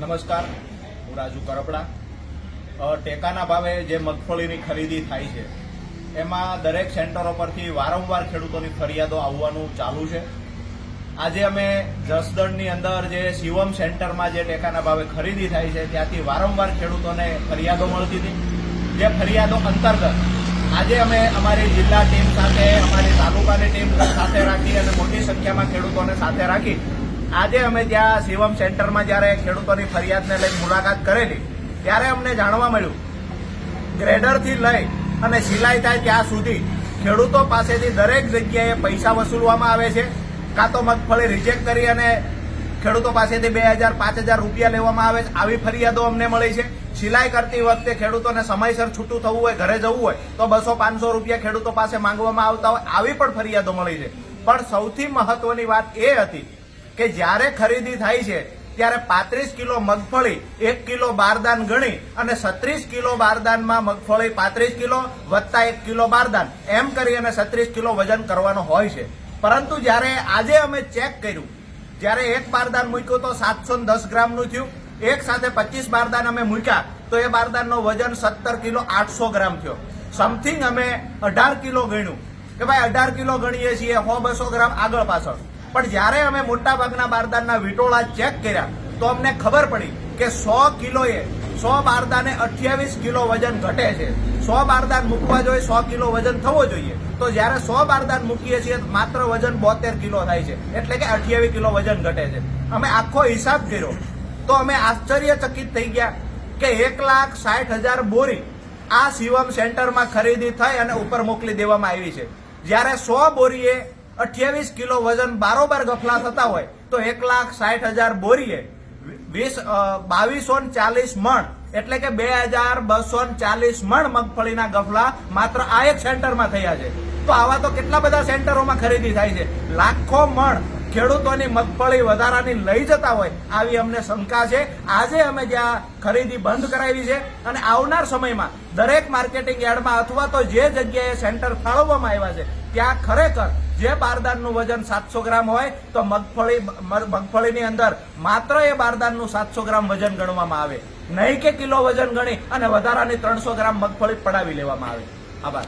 નમસ્કાર, હું રાજુ કરપડા. ટેકાના ભાવે જે મગફળીની ખરીદી થાય છે એમાં દરેક સેન્ટરો પરથી વારંવાર ખેડૂતોની ફરિયાદો આવવાનું ચાલુ છે. આજે અમે જસદણની અંદર જે શિવમ સેન્ટરમાં જે ટેકાના ભાવે ખરીદી થાય છે ત્યાંથી વારંવાર ખેડૂતોને ફરિયાદો મળતી હતી. જે ફરિયાદો અંતર્ગત આજે અમે અમારી જિલ્લા ટીમ સાથે, અમારી તાલુકાની ટીમ સાથે રાખી અને મોટી સંખ્યામાં ખેડૂતોને સાથે રાખી આજે અમે ત્યાં શિવમ સેન્ટરમાં જ્યારે ખેડૂતોની ફરિયાદને લઈ મુલાકાત કરેલી ત્યારે અમને જાણવા મળ્યું ગ્રેડરથી લઈ અને સિલાઈ થાય ત્યાં સુધી ખેડૂતો પાસેથી દરેક જગ્યાએ પૈસા વસૂલવામાં આવે છે. કાં તો મગફળી રિજેક્ટ કરી અને ખેડૂતો પાસેથી 2000-5000 રૂપિયા લેવામાં આવે છે. આવી ફરિયાદો અમને મળી છે. સિલાઈ કરતી વખતે ખેડૂતોને સમયસર છૂટું થવું હોય, ઘરે જવું હોય તો 200-500 રૂપિયા ખેડૂતો પાસે માંગવામાં આવતા હોય, આવી પણ ફરિયાદો મળી છે. પણ સૌથી મહત્વની વાત એ હતી કે જ્યારે ખરીદી થાય છે ત્યારે 35 કિલો મગફળી 1 કિલો બારદાન ગણી અને 36 કિલો બારદાનમાં મગફળી 35 કિલો વત્તા 1 કિલો બારદાન એમ કરી અને 36 કિલો વજન કરવાનો હોય છે. પરંતુ જ્યારે આજે અમે ચેક કર્યું, જ્યારે એક બારદાન મૂક્યું તો 710 ગ્રામનું થયું. એક સાથે 25 બારદાન અમે મૂક્યા તો એ બારદાનનો વજન 17 કિલો 800 ગ્રામ થયો. સમથિંગ અમે 18 કિલો ગણ્યું કે ભાઈ 18 કિલો ગણીએ છીએ 100-200 ગ્રામ આગળ પાછળ. પણ જ્યારે અમે મોટાભાગના બારદાનના વિટોળા ચેક કર્યા તો અમને ખબર પડી કે 100 કિલોએ 100 બારદાને 28 કિલો વજન ઘટે છે. 100 બારદાન મૂકવા જોઈએ, 100 કિલો વજન થવો જોઈએ. તો જ્યારે 100 બારદાન મૂકીએ છીએ માત્ર વજન 72 કિલો થાય છે, એટલે કે 28 કિલો વજન ઘટે છે. અમે આખો હિસાબ કર્યો તો અમે આશ્ચર્યચકિત થઈ ગયા કે 1,60,000 બોરી આ શિવમ સેન્ટરમાં ખરીદી થઈ અને ઉપર મોકલી દેવામાં આવી છે. જ્યારે 100 બોરીએ 28 કિલો વજન બારોબાર ગફલા થતા હોય તો 1,60,000 બોરીએ 2240 મણ એટલે કે 2240 મણ મગફળીના ગફલા માત્ર આ એક સેન્ટરમાં થયા છે. તો આવા તો કેટલા બધા સેન્ટરોમાં ખરીદી થાય છે. લાખો મણ ખેડૂતોની મગફળી વધારાની લઈ જતા હોય આવી અમને શંકા છે. આજે અમે જ્યાં ખરીદી બંધ કરાવી છે અને આવનાર સમયમાં દરેક માર્કેટિંગ યાર્ડમાં અથવા તો જે જગ્યાએ સેન્ટર ફાળવવામાં આવ્યા છે ત્યાં ખરેખર જે બારદાનનું વજન 700 ગ્રામ હોય તો મગફળીની અંદર માત્ર એ બારદાનનું 700 ગ્રામ વજન ગણવામાં આવે, નહીં કે કિલો વજન ગણી અને વધારાની 300 ગ્રામ મગફળી પડાવી લેવામાં આવે. આભાર.